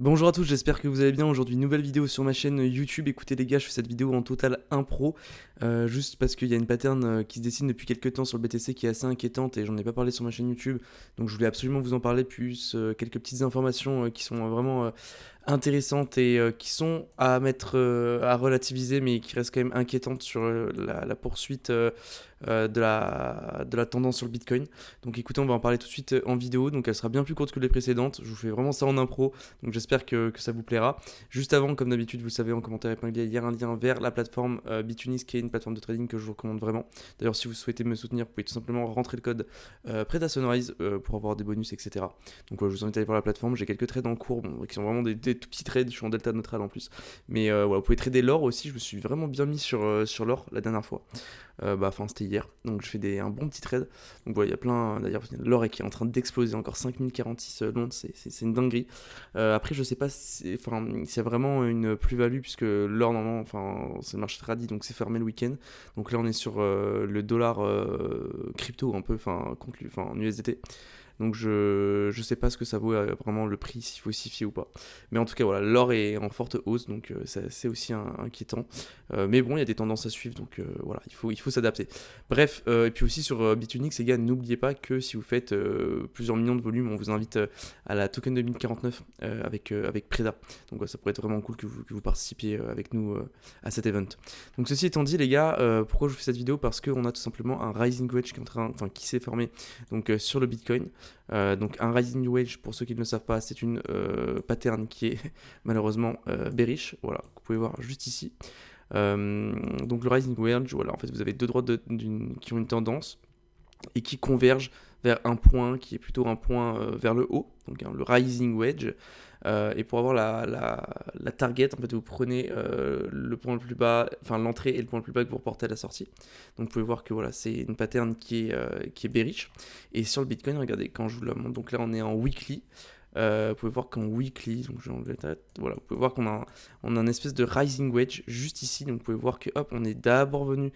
Bonjour à tous, j'espère que vous allez bien. Aujourd'hui, nouvelle vidéo sur ma chaîne YouTube. Écoutez les gars, je fais cette vidéo en total impro, juste parce qu'il y a une pattern qui se dessine depuis quelques temps sur le BTC qui est assez inquiétante et j'en ai pas parlé sur ma chaîne YouTube. Donc je voulais absolument vous en parler, plus quelques petites informations qui sont vraiment intéressantes et qui sont à mettre, à relativiser, mais qui restent quand même inquiétantes sur la poursuite de la tendance sur le Bitcoin. Donc écoutez, on va en parler tout de suite en vidéo, donc elle sera bien plus courte que les précédentes. Je vous fais vraiment ça en impro, donc j'espère que ça vous plaira. Juste avant, comme d'habitude, vous le savez, en commentaire épinglé, il y a un lien vers la plateforme Bitunix, qui est une plateforme de trading que je vous recommande vraiment. D'ailleurs, si vous souhaitez me soutenir, vous pouvez tout simplement rentrer le code PREDASUNRISE pour avoir des bonus, etc. Donc je vous invite à aller voir la plateforme. J'ai quelques trades en cours, qui sont vraiment des tout petits trades. Je suis en delta neutral en plus. Mais voilà, vous pouvez trader l'or aussi. Je me suis vraiment bien mis sur l'or la dernière fois. Enfin, c'était hier. Donc je fais un bon petit trade. Donc voilà, il y a plein. D'ailleurs, l'or qui est en train d'exploser encore 5046 l'once. C'est une dinguerie. Après, je sais pas s'il y a vraiment une plus-value, puisque l'or, normalement, c'est le marché tradi, donc c'est fermé le week-end. Donc là, on est sur le dollar crypto, un peu, en USDT. Donc je sais pas ce que ça vaut vraiment le prix, s'il faut s'y fier ou pas. Mais en tout cas, voilà, l'or est en forte hausse, donc c'est aussi inquiétant. Mais bon, il y a des tendances à suivre, donc voilà, il faut s'adapter. Bref, et puis aussi sur Bitunix, les gars, n'oubliez pas que si vous faites plusieurs millions de volume, on vous invite à la token 2049 avec Preda. Donc ça pourrait être vraiment cool que vous participiez avec nous à cet event. Donc ceci étant dit, les gars, pourquoi je vous fais cette vidéo? Parce qu'on a tout simplement un rising wedge qui s'est formé donc sur le Bitcoin. Donc un rising wedge, pour ceux qui ne le savent pas, c'est une pattern qui est malheureusement bearish. Voilà, vous pouvez voir juste ici. Donc le rising wedge, voilà, en fait vous avez deux droites qui ont une tendance et qui convergent vers un point qui est plutôt un point vers le haut, donc le rising wedge. Et pour avoir la target, en fait, vous prenez le point le plus bas, enfin l'entrée et le point le plus bas que vous reportez à la sortie. Donc vous pouvez voir que voilà, c'est une pattern qui est bearish. Et sur le Bitcoin, regardez, quand je vous la montre, donc là on est en weekly. Vous pouvez voir qu'en weekly, donc je vais enlever la tête, voilà, vous pouvez voir qu'on a un espèce de rising wedge juste ici. Donc vous pouvez voir que hop, on est d'abord venu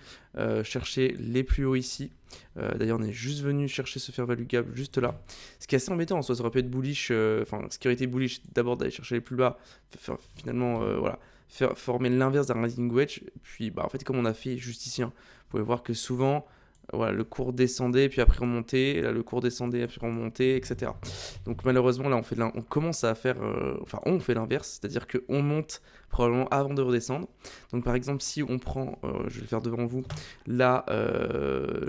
chercher les plus hauts ici. D'ailleurs, on est juste venu chercher ce fair value gap juste là. Ce qui est assez embêtant en soi, ça aurait pu être bullish. Ce qui aurait été bullish d'abord d'aller chercher les plus bas, finalement, voilà, former l'inverse d'un rising wedge. Puis, en fait, comme on a fait juste ici, hein, vous pouvez voir que souvent, voilà, le cours descendait, puis après remontait, là le cours descendait, puis remontait, etc. Donc malheureusement, là on commence à faire, on fait l'inverse, c'est-à-dire qu'on monte probablement avant de redescendre. Donc par exemple, si on prend, je vais le faire devant vous, là,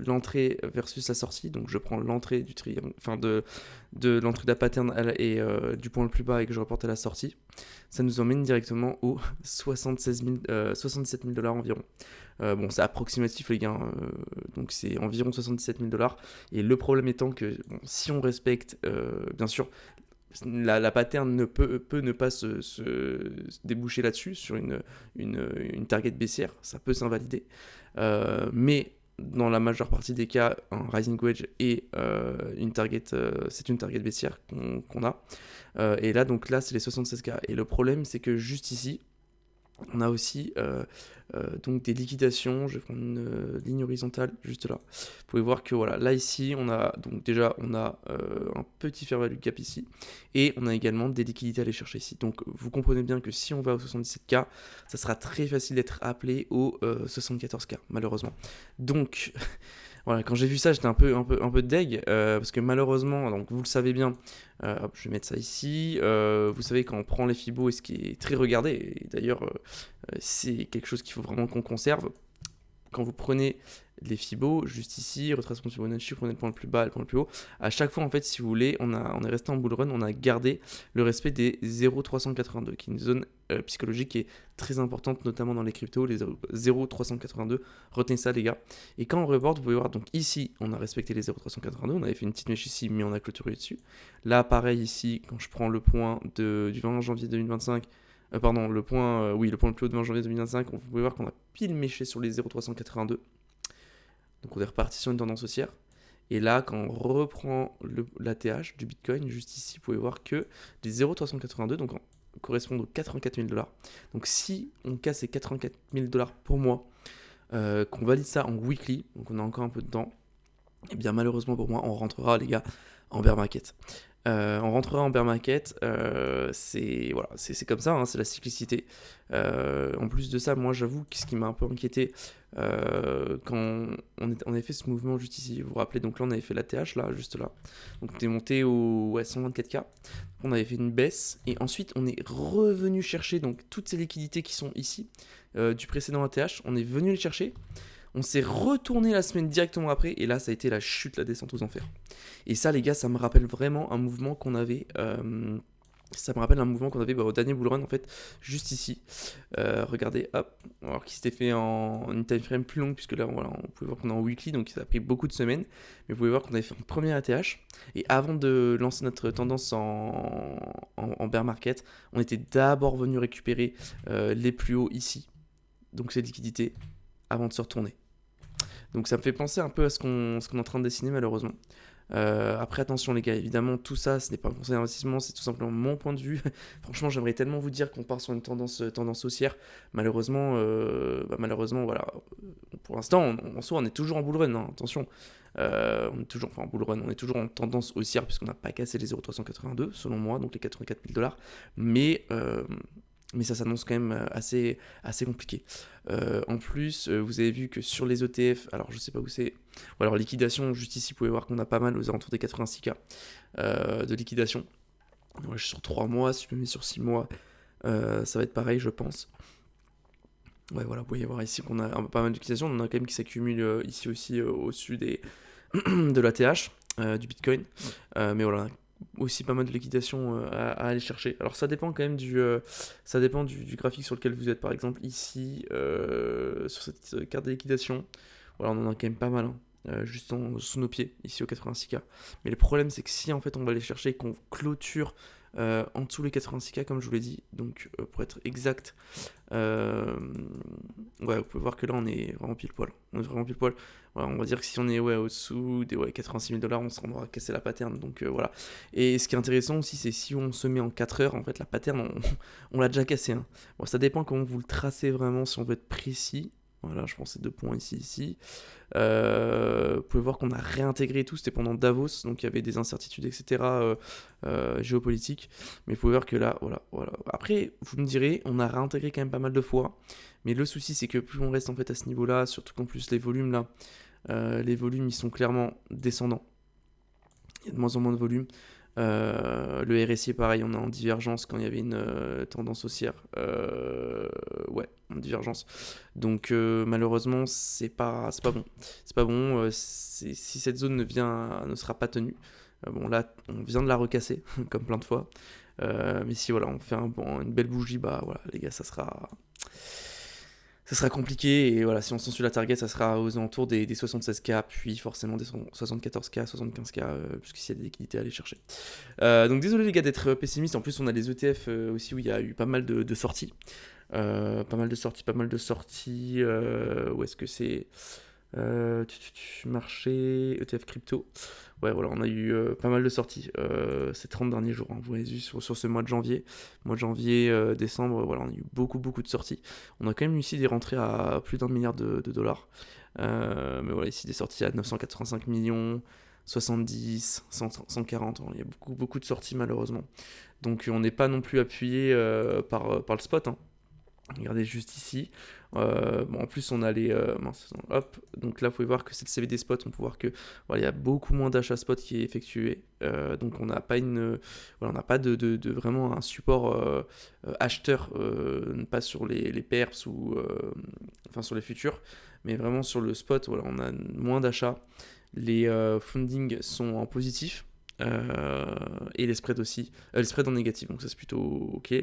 l'entrée versus la sortie, donc je prends l'entrée du triangle, de l'entrée de la pattern et du point le plus bas et que je reporte à la sortie, ça nous emmène directement aux 67 000 dollars environ. Bon, c'est approximatif, les gars, donc c'est environ 77 000 dollars. Et le problème étant que si on respecte, bien sûr, la pattern peut ne pas se déboucher là-dessus, sur une target baissière, ça peut s'invalider. Mais dans la majeure partie des cas, un rising wedge est une target, c'est une target baissière qu'on a. Et là, donc là, c'est les 76K. Et le problème, c'est que juste ici, on a aussi donc des liquidations. Je vais prendre une ligne horizontale juste là. Vous pouvez voir que voilà, là ici, on a donc déjà un petit fair value gap ici, et on a également des liquidités à aller chercher ici. Donc vous comprenez bien que si on va au 77K, ça sera très facile d'être appelé au 74K, malheureusement. Donc voilà, quand j'ai vu ça, j'étais un peu deg, parce que malheureusement, donc vous le savez bien, hop, je vais mettre ça ici. Vous savez, quand on prend les Fibos, et ce qui est très regardé, et d'ailleurs c'est quelque chose qu'il faut vraiment qu'on conserve. Quand vous prenez les Fibos, juste ici, retracement de Fibonacci, vous prenez le point le plus bas et le point le plus haut. À chaque fois, en fait, si vous voulez, on est resté en bull run, on a gardé le respect des 0,382, qui est une zone psychologique qui est très importante, notamment dans les cryptos, les 0,382. Retenez ça, les gars. Et quand on reporte, vous pouvez voir, donc ici, on a respecté les 0,382, on avait fait une petite mèche ici, mais on a clôturé dessus. Là, pareil, ici, quand je prends le point du 20 janvier 2025, le point le plus haut de 20 janvier 2025, vous pouvez voir qu'on a pile méché sur les 0,382. Donc on est reparti sur une tendance haussière. Et là, quand on reprend l'ATH du Bitcoin, juste ici, vous pouvez voir que les 0,382 correspondent aux 84 000 dollars. Donc si on casse ces 84 000 dollars pour moi, qu'on valide ça en weekly, donc on a encore un peu de temps, et bien malheureusement pour moi, on rentrera, les gars, en bear market. On rentrera en bear market, voilà, c'est comme ça, hein, c'est la cyclicité. En plus de ça, moi j'avoue que ce qui m'a un peu inquiété quand on avait fait ce mouvement juste ici, vous vous rappelez, donc là on avait fait la TH, là, juste là, donc on était monté au 124K, on avait fait une baisse, et ensuite on est revenu chercher donc toutes ces liquidités qui sont ici, du précédent ATH, on est venu les chercher, on s'est retourné la semaine directement après, et là ça a été la chute, la descente aux enfers. Et ça, les gars, ça me rappelle vraiment un mouvement qu'on avait. Au dernier bull run, en fait, juste ici. Regardez, hop. Alors qui s'était fait en une time frame plus longue, puisque là, voilà, on pouvait voir qu'on est en weekly, donc ça a pris beaucoup de semaines. Mais vous pouvez voir qu'on avait fait un premier ATH. Et avant de lancer notre tendance en bear market, on était d'abord venu récupérer les plus hauts ici. Donc ces liquidités, avant de se retourner. Donc ça me fait penser un peu à ce qu'on est en train de dessiner, malheureusement. Après, attention les gars, évidemment tout ça ce n'est pas un conseil d'investissement, c'est tout simplement mon point de vue. Franchement, j'aimerais tellement vous dire qu'on part sur une tendance haussière. Malheureusement, voilà, pour l'instant en soi on est toujours en bull run, hein, attention. On est toujours, enfin en bull run, on est toujours en tendance haussière puisqu'on n'a pas cassé les 0,382 selon moi, donc les 84 000 $. Mais ça s'annonce quand même assez compliqué. En plus, vous avez vu que sur les ETF, alors je sais pas où c'est, ou alors liquidation, juste ici, vous pouvez voir qu'on a pas mal aux alentours des 86K de liquidation. Ouais, je suis sur 3 mois, si je me mets sur 6 mois, ça va être pareil, je pense. Ouais, voilà, vous pouvez voir ici qu'on a pas mal de liquidation, on en a quand même qui s'accumulent ici aussi au-dessus de l'ATH, du Bitcoin. Mais voilà, aussi pas mal de liquidation à aller chercher. Alors ça dépend quand même ça dépend du graphique sur lequel vous êtes. Par exemple ici, sur cette carte de liquidation, voilà, on en a quand même pas mal, hein, juste sous nos pieds, ici au 86K. Mais le problème c'est que si en fait on va aller chercher et qu'on clôture en dessous les 86K comme je vous l'ai dit, donc pour être exact, ouais, vous pouvez voir que là on est vraiment pile poil. On est vraiment pile poil. Voilà, on va dire que si on est au-dessous des 86 000 $, on se rendra à casser la pattern. Donc voilà. Et ce qui est intéressant aussi, c'est si on se met en 4 heures, en fait, la pattern, on l'a déjà cassée, hein. Bon, ça dépend comment vous le tracez vraiment, si on veut être précis. Voilà, je pense ces 2 points ici. Vous pouvez voir qu'on a réintégré tout, c'était pendant Davos, donc il y avait des incertitudes, etc. Géopolitiques. Mais vous pouvez voir que là, voilà. Après, vous me direz, on a réintégré quand même pas mal de fois. Mais le souci, c'est que plus on reste en fait à ce niveau-là, surtout qu'en plus les volumes là, les volumes ils sont clairement descendants. Il y a de moins en moins de volume. Le RSI, pareil, on est en divergence quand il y avait une tendance haussière. Ouais, en divergence. Donc malheureusement, c'est pas bon. C'est pas bon. Si cette zone ne sera pas tenue, bon là, on vient de la recasser, comme plein de fois. Mais si voilà, on fait une belle bougie, bah voilà, les gars, ça sera compliqué, et voilà, si on s'en suit la target, ça sera aux alentours des 76K, puis forcément des 74K, 75K, puisqu'ici il y a des liquidités à aller chercher. Donc désolé les gars d'être pessimiste, en plus on a les ETF aussi où il y a eu pas mal de sorties. Pas mal de sorties, où est-ce que c'est marché, ETF crypto. Ouais, voilà, on a eu pas mal de sorties ces 30 derniers jours, hein. Vous avez vu sur ce mois de janvier. Décembre, voilà, on a eu beaucoup de sorties. On a quand même ici des rentrées à plus d'1 milliard de dollars. Mais voilà, ici des sorties à 985 millions, 70, 140. Il y a beaucoup de sorties malheureusement. Donc on n'est pas non plus appuyé par le spot, hein. Regardez juste ici. En plus, on a les. Hop. Donc là, vous pouvez voir que c'est le CVD spot. On peut voir que voilà, il y a beaucoup moins d'achats spot qui est effectué. Donc on n'a pas on n'a pas de vraiment un support acheteur, pas sur les perps ou enfin sur les futurs, mais vraiment sur le spot. Voilà, on a moins d'achats. Les fundings sont en positif. Et les spreads aussi. Les spreads en négatif. Donc ça, c'est plutôt ok.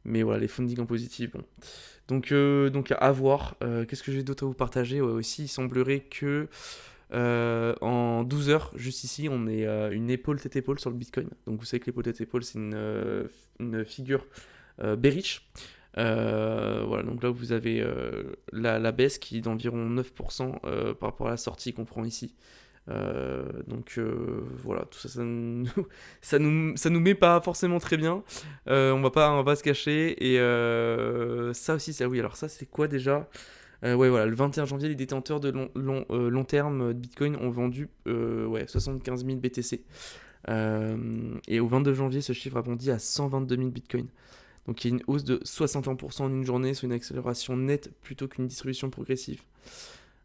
Mais voilà, les fundings en positif, bon. Donc à voir. Qu'est-ce que j'ai d'autre à vous partager? Ouais, aussi, il semblerait que en 12 heures, juste ici, on est une épaule tête épaule sur le Bitcoin. Donc vous savez que l'épaule tête épaule, c'est une figure bearish. Voilà, donc là vous avez la baisse qui est d'environ 9% par rapport à la sortie qu'on prend ici. Voilà, tout ça, ça nous met pas forcément très bien. On va pas se cacher. Et ça aussi, oui, alors ça c'est quoi déjà? Ouais, voilà, le 21 janvier, les détenteurs de long terme de Bitcoin ont vendu 75 000 BTC. Et au 22 janvier, ce chiffre a bondi à 122 000 bitcoins. Donc il y a une hausse de 61% en une journée, soit une accélération nette plutôt qu'une distribution progressive.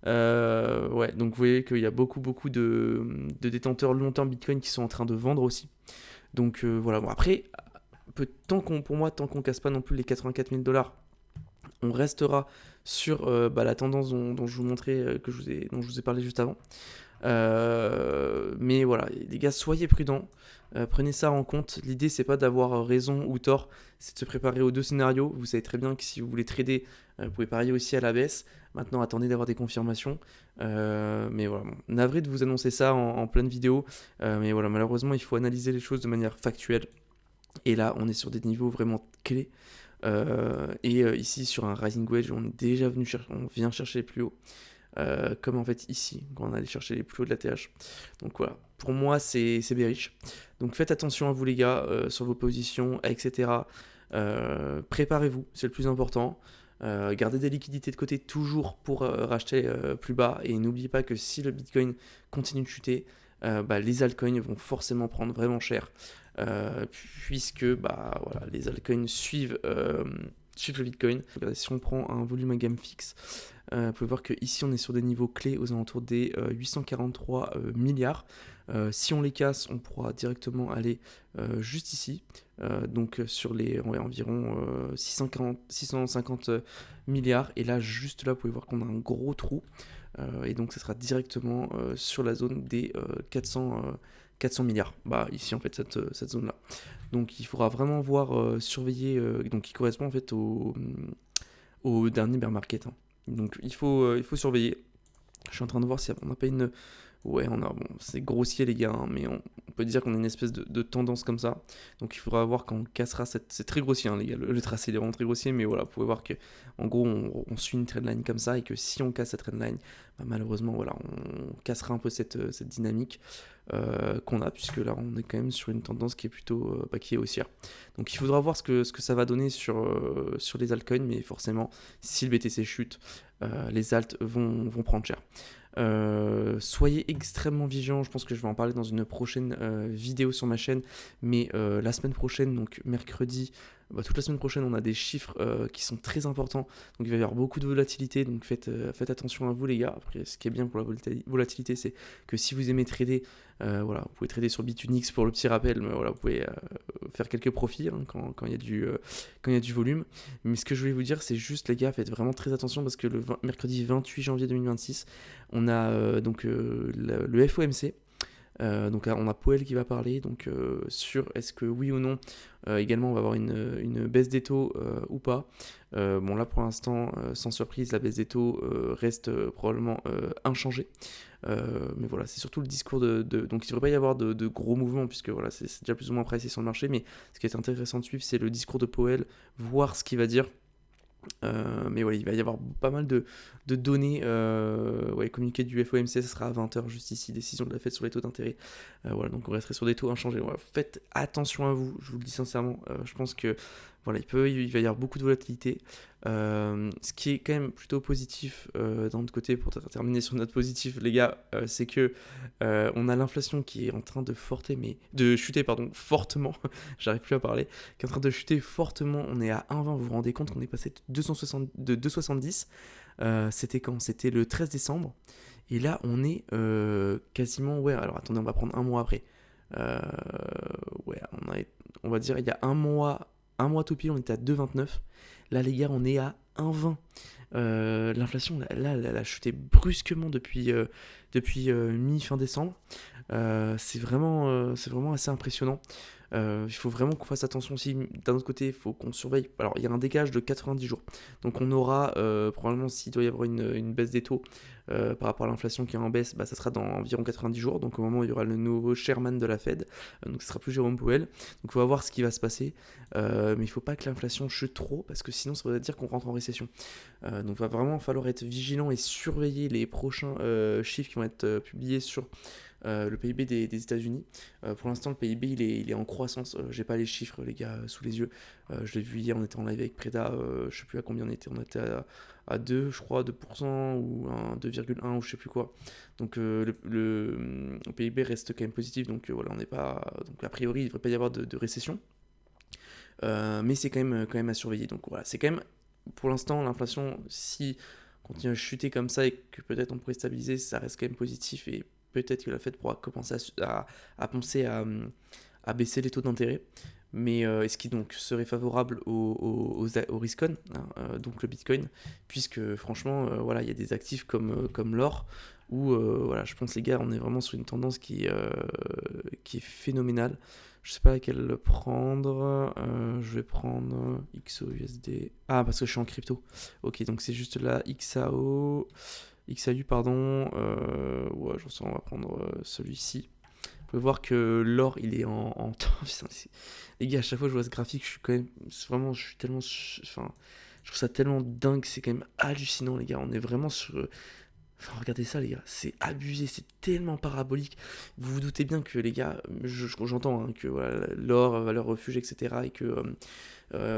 Ouais, donc vous voyez qu'il y a beaucoup de détenteurs long-term Bitcoin qui sont en train de vendre aussi. Donc voilà, bon après, pour moi, tant qu'on casse pas non plus les 84 000 $, on restera sur la tendance dont je vous montrais, dont je vous ai parlé juste avant. Mais voilà, les gars, soyez prudents. Prenez ça en compte. L'idée, c'est pas d'avoir raison ou tort, c'est de se préparer aux deux scénarios. Vous savez très bien que si vous voulez trader, vous pouvez parier aussi à la baisse. Maintenant, attendez d'avoir des confirmations. Mais voilà, bon, navré de vous annoncer ça en pleine vidéo. Mais voilà, malheureusement, il faut analyser les choses de manière factuelle. Et là, on est sur des niveaux vraiment clés. Ici, sur un rising wedge, on vient chercher les plus hauts. Comme en fait ici, quand on allait chercher les plus hauts de la TH. Donc voilà, pour moi c'est bearish. Donc faites attention à vous les gars, sur vos positions, etc. Préparez-vous, c'est le plus important. Gardez des liquidités de côté toujours pour racheter plus bas. Et n'oubliez pas que si le Bitcoin continue de chuter, les altcoins vont forcément prendre vraiment cher. Puisque voilà, les altcoins suivent le Bitcoin. Regardez, si on prend un volume à gamme fixe, vous pouvez voir qu'ici on est sur des niveaux clés aux alentours des 843 milliards. Si on les casse, on pourra directement aller juste ici, donc sur les environ 650 milliards. Et là, juste là, vous pouvez voir qu'on a un gros trou. Et donc ça sera directement sur la zone des 400 milliards. Ici en fait cette zone là. Donc il faudra vraiment voir, surveiller, donc qui correspond en fait au dernier bear market. Hein. Donc il faut surveiller. Je suis en train de voir si on n'a pas une... Ouais, c'est grossier les gars, hein, mais on peut dire qu'on a une espèce de tendance comme ça. Donc il faudra voir quand on cassera cette... C'est très grossier hein, les gars, le tracé est vraiment très grossier, mais voilà, vous pouvez voir que en gros on suit une trendline comme ça et que si on casse cette trendline, malheureusement voilà, on cassera un peu cette dynamique qu'on a, puisque là on est quand même sur une tendance qui est plutôt qui est haussière. Donc il faudra voir ce que ça va donner sur les altcoins, mais forcément si le BTC chute, les alts vont prendre cher. Soyez extrêmement vigilants, je pense que je vais en parler dans une prochaine vidéo sur ma chaîne, mais la semaine prochaine, donc mercredi, toute la semaine prochaine on a des chiffres qui sont très importants, donc il va y avoir beaucoup de volatilité, donc faites attention à vous les gars. Après ce qui est bien pour la volatilité, c'est que si vous aimez trader, voilà, vous pouvez trader sur Bitunix pour le petit rappel, mais voilà, vous pouvez faire quelques profits hein, quand il y a du volume. Mais ce que je voulais vous dire, c'est juste les gars, faites vraiment très attention parce que le mercredi 28 janvier 2026, on a le FOMC. Donc on a Powell qui va parler donc sur est-ce que oui ou non également on va avoir une baisse des taux ou pas. Bon là pour l'instant sans surprise la baisse des taux reste probablement inchangée. Mais voilà, c'est surtout le discours donc il ne devrait pas y avoir de gros mouvements puisque voilà, c'est déjà plus ou moins pricé sur le marché, mais ce qui est intéressant de suivre c'est le discours de Powell, voir ce qu'il va dire. Mais ouais, il va y avoir pas mal de données. Communiqué du FOMC, ça sera à 20h juste ici, décision de la Fed sur les taux d'intérêt. Voilà, donc on resterait sur des taux inchangés. Voilà, faites attention à vous, je vous le dis sincèrement. Je pense que voilà, il va y avoir beaucoup de volatilité. Ce qui est quand même plutôt positif d'un autre côté, pour terminer sur une note positive, les gars, c'est que on a l'inflation qui est en train de chuter fortement. J'arrive plus à parler. Qui est en train de chuter fortement. On est à 1,20. Vous vous rendez compte qu'on est passé de 2,70. C'était quand? C'était le 13 décembre. Et là, on est quasiment... Ouais, alors attendez, on va prendre un mois après. On va dire il y a un mois tout pile, on était à 2,29. Là, les gars, on est à 1,20. L'inflation, là, elle a chuté brusquement depuis mi-fin décembre. C'est vraiment assez impressionnant. Il faut vraiment qu'on fasse attention aussi. D'un autre côté, il faut qu'on surveille. Alors, il y a un décalage de 90 jours. Donc, on aura probablement, s'il doit y avoir une baisse des taux par rapport à l'inflation qui est en baisse, ça sera dans environ 90 jours. Donc, au moment où il y aura le nouveau chairman de la Fed, donc ce sera plus Jérôme Powell. Donc, il faut voir ce qui va se passer. Mais il ne faut pas que l'inflation chute trop parce que sinon, ça veut dire qu'on rentre en récession. Donc, il va vraiment falloir être vigilant et surveiller les prochains chiffres qui vont être publiés sur le PIB des États-Unis. Pour l'instant, le PIB il est en croissance. J'ai pas les chiffres, les gars, sous les yeux. Je l'ai vu hier, on était en live avec Preda. Je sais plus à combien on était à 2, je crois, 2% ou 2,1 ou je sais plus quoi. Donc le PIB reste quand même positif. Donc voilà, on n'est pas. Donc a priori, il ne devrait pas y avoir de récession. Mais c'est quand même à surveiller. Donc voilà, c'est quand même pour l'instant l'inflation, si continue à chuter comme ça et que peut-être on pourrait stabiliser, ça reste quand même positif et peut-être que la Fed pourra commencer à penser à baisser les taux d'intérêt. Mais ce qui donc serait favorable au risk-on, hein, donc le Bitcoin, puisque franchement, voilà, il y a des actifs comme l'or, où voilà, je pense les gars, on est vraiment sur une tendance qui est phénoménale. Je sais pas laquelle prendre. Je vais prendre XAUUSD. Ah, parce que je suis en crypto. Ok, donc c'est juste la XAU, pardon. Ouais, je pense qu'on va prendre celui-ci. Vous pouvez voir que l'or, il est en temps. Les gars, à chaque fois que je vois ce graphique, je suis quand même. Vraiment, je suis tellement. Enfin, je trouve ça tellement dingue. C'est quand même hallucinant, les gars. On est vraiment sur. Enfin, regardez ça, les gars, c'est abusé, c'est tellement parabolique. Vous vous doutez bien que, les gars, j'entends hein, que voilà, l'or, valeur refuge, etc. Et que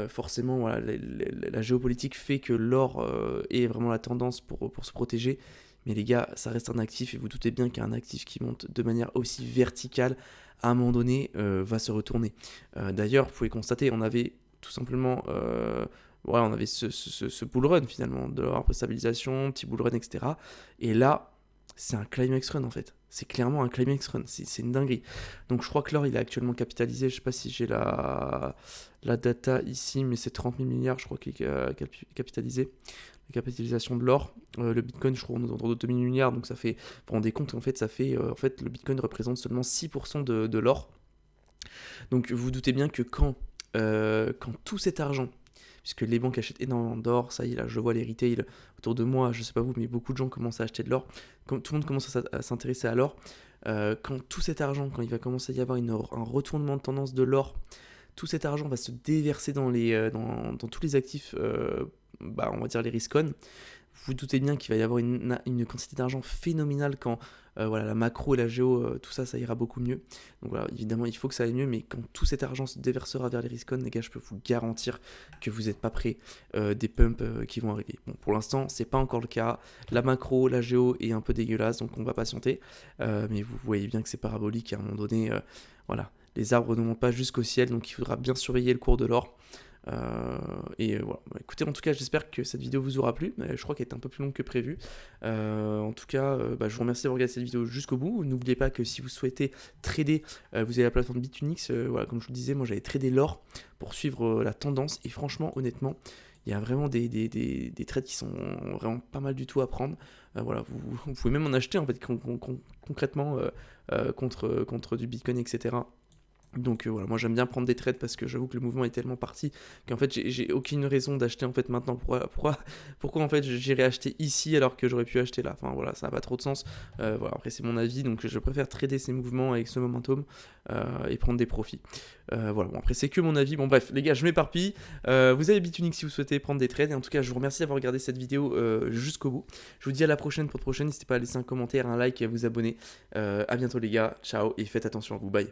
forcément, voilà, la géopolitique fait que l'or est vraiment la tendance pour se protéger. Mais les gars, ça reste un actif et vous doutez bien qu'un actif qui monte de manière aussi verticale, à un moment donné, va se retourner. D'ailleurs, vous pouvez constater, on avait tout simplement voilà, on avait ce bull run finalement, de leur stabilisation, petit bull run, etc. Et là, c'est un climax run en fait. C'est clairement un climax run, c'est une dinguerie. Donc je crois que l'or il est actuellement capitalisé, je sais pas si j'ai la data ici, mais c'est 30 000 milliards, je crois qu'il est capitalisé. La capitalisation de l'or, le bitcoin, je crois, on est autour de 2 000 milliards, donc ça fait, vous vous rendez compte, en fait, ça fait, en fait, le bitcoin représente seulement 6% de l'or. Donc vous vous doutez bien que quand tout cet argent puisque les banques achètent énormément d'or, ça y est, là, je vois les retails autour de moi, je sais pas vous, mais beaucoup de gens commencent à acheter de l'or, quand tout le monde commence à s'intéresser à l'or, quand tout cet argent, quand il va commencer à y avoir un retournement de tendance de l'or, tout cet argent va se déverser dans tous les actifs, on va dire les risk-on. Vous vous doutez bien qu'il va y avoir une quantité d'argent phénoménale quand voilà, la macro et la géo, tout ça, ça ira beaucoup mieux. Donc voilà, évidemment, il faut que ça aille mieux, mais quand tout cet argent se déversera vers les risk-on, les gars, je peux vous garantir que vous n'êtes pas prêts des pumps qui vont arriver. Bon, pour l'instant, c'est pas encore le cas. La macro, la géo est un peu dégueulasse, donc on va patienter. Mais vous voyez bien que c'est parabolique, à un moment donné, voilà, les arbres ne montent pas jusqu'au ciel, donc il faudra bien surveiller le cours de l'or. Voilà. Écoutez, en tout cas, j'espère que cette vidéo vous aura plu. Je crois qu'elle est un peu plus longue que prévu. En tout cas, je vous remercie d'avoir regardé cette vidéo jusqu'au bout. N'oubliez pas que si vous souhaitez trader, vous avez la plateforme Bitunix. Voilà, comme je vous le disais, moi j'avais tradé l'or pour suivre la tendance. Et franchement, honnêtement, il y a vraiment des trades qui sont vraiment pas mal du tout à prendre. Voilà, vous pouvez même en acheter en fait concrètement contre du Bitcoin, etc. Donc voilà, moi j'aime bien prendre des trades parce que j'avoue que le mouvement est tellement parti qu'en fait j'ai aucune raison d'acheter en fait maintenant. Pourquoi en fait j'irais acheter ici alors que j'aurais pu acheter là. Enfin voilà, ça n'a pas trop de sens. Voilà, après c'est mon avis, donc je préfère trader ces mouvements avec ce momentum et prendre des profits. Voilà, bon après c'est que mon avis. Bon bref les gars, je m'éparpille. Vous avez Bitunix si vous souhaitez prendre des trades. Et en tout cas je vous remercie d'avoir regardé cette vidéo jusqu'au bout. Je vous dis à la prochaine pour de prochaine. N'hésitez pas à laisser un commentaire, un like et à vous abonner. À bientôt les gars, ciao et faites attention à vous, bye.